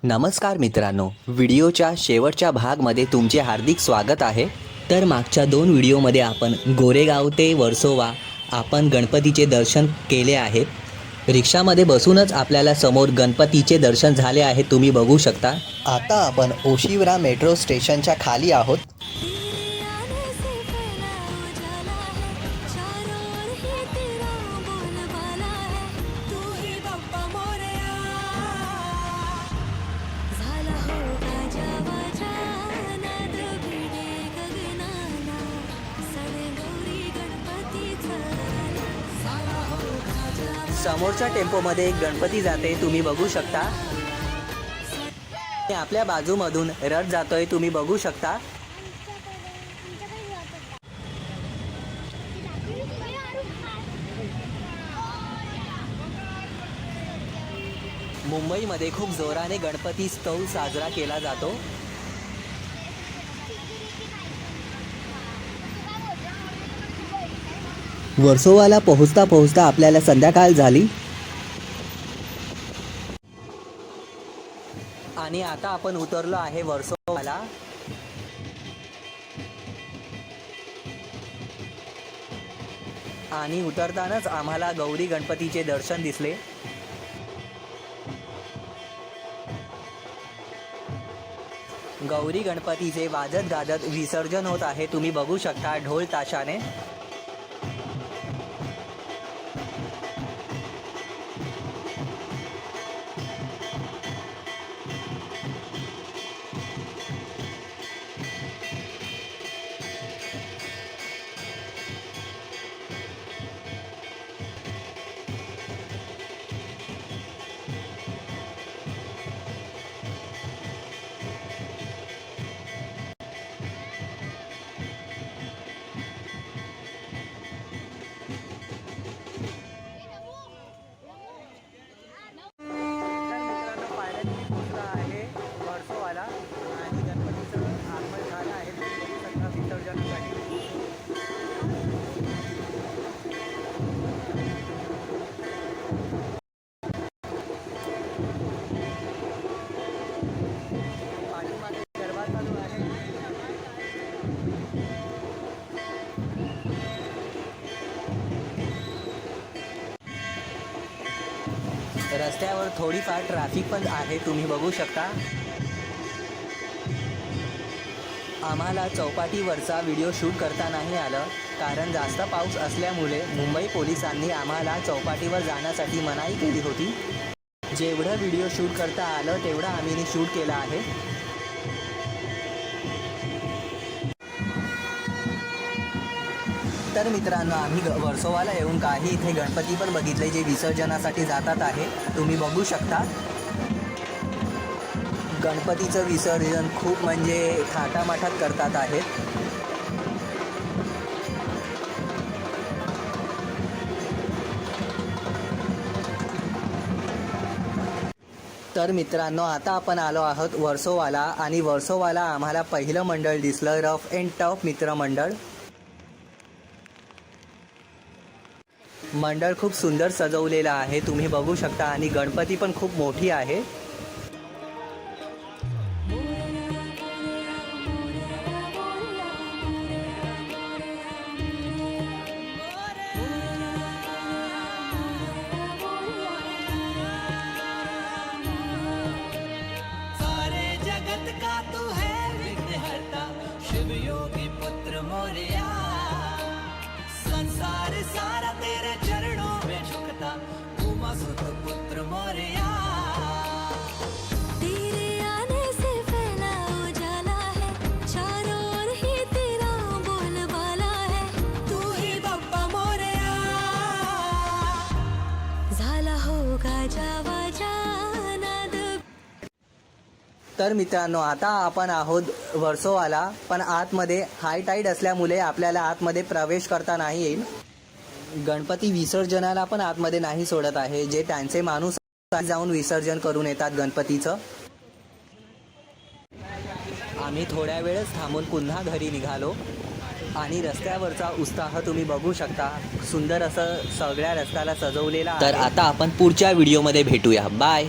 नमस्कार मित्रांनो, व्हिडिओच्या शेवटच्या भागमध्ये तुमचे हार्दिक स्वागत आहे। तर मागच्या 2 व्हिडिओमध्ये आपण गोरेगाव ते वर्सोवा आपण गणपतीचे दर्शन केले आहे। रिक्षामध्ये बसूनच आपल्याला समोर गणपतीचे दर्शन झाले आहे, तुम्ही बघू शकता। आता आपण ओशिवरा मेट्रो स्टेशनच्या खाली आहोत। समोरच्या टेम्पोमध्ये एक गणपती जाते, तुम्ही बघू शकता। आपल्या बाजूमधून रथ जातोय, तुम्ही बघू शकता। मुंबईमध्ये खूप जोराने गणपतीस्तव साजरा केला जातो। वर्सोवाला पोहोचता पोहोचता आपल्याला संध्याकाळ झाली आणि आता आपण उतरलो आहे वर्सोवाला। आणि उतरतानाच आम्हाला गौरी गणपतीचे दर्शन दिसले। गौरी गणपतीचे वाजत गाजत विसर्जन होत आहे, तुम्ही बघू शकता ढोल ताशाने। रस्त्यावर थोडीफार ट्रॅफिक पण आहे, तुम्ही बघू शकता। आम्हाला चौपाटीवरचा व्हिडिओ शूट करता नाही आलं, कारण जास्त पाऊस असल्यामुळे मुंबई पोलिसांनी आम्हाला चौपाटीवर जाण्यासाठी मनाई केली होती। जेवढं व्हिडिओ शूट करता आलं तेवढं आम्ही शूट केलं आहे। तर मित्रांनो, आम्ही वर्सोवाला येऊन काही इथे गणपती पण बघितले जे विसर्जनासाठी जातात आहे, तुम्ही बघू शकता। गणपतीचं विसर्जन खूप म्हणजे थाटामाटात करतात आहेत। तर मित्रांनो, आता आपण आलो आहोत वर्सोवाला आणि वर्सोवाला आम्हाला पहिलं मंडळ दिसलं, रफ अँड टफ मित्रमंडळ। मंडळ खूप सुंदर सजवलेलं आहे, तुम्ही बघू शकता आणि गणपती पण खूप मोठी आहे। सारे जगत का तू है विघ्नहर्ता, शिव योगी पुत्र मोरया। संसार सारा तेरे चरणों में झुकता, उमा सुत पुत्र मोरया। तेरे आने से फैला उजाला है, चारों ओर ही तेरा बोलबाला है। तू ही बाप्पा मोरया। झाला होगा जावा नाद। तर मित्रांनो, आता आपण आहोत वर्सोवाला, पण आतमध्ये हाय टाईड असल्यामुळे आपल्याला आतमध्ये प्रवेश करता नाही येईल। गणपती विसर्जनाला पण आतमध्ये नाही सोडत आहे, जे त्यांचे माणूस जाऊन विसर्जन करून येतात गणपतीचं। आम्ही थोड्या वेळच थांबून पुन्हा घरी निघालो आणि रस्त्यावरचा उत्साह तुम्ही बघू शकता, सुंदर असं सगळ्या रस्त्याला सजवलेला आहे। तर आता आपण पुढच्या व्हिडिओमध्ये भेटूया, बाय।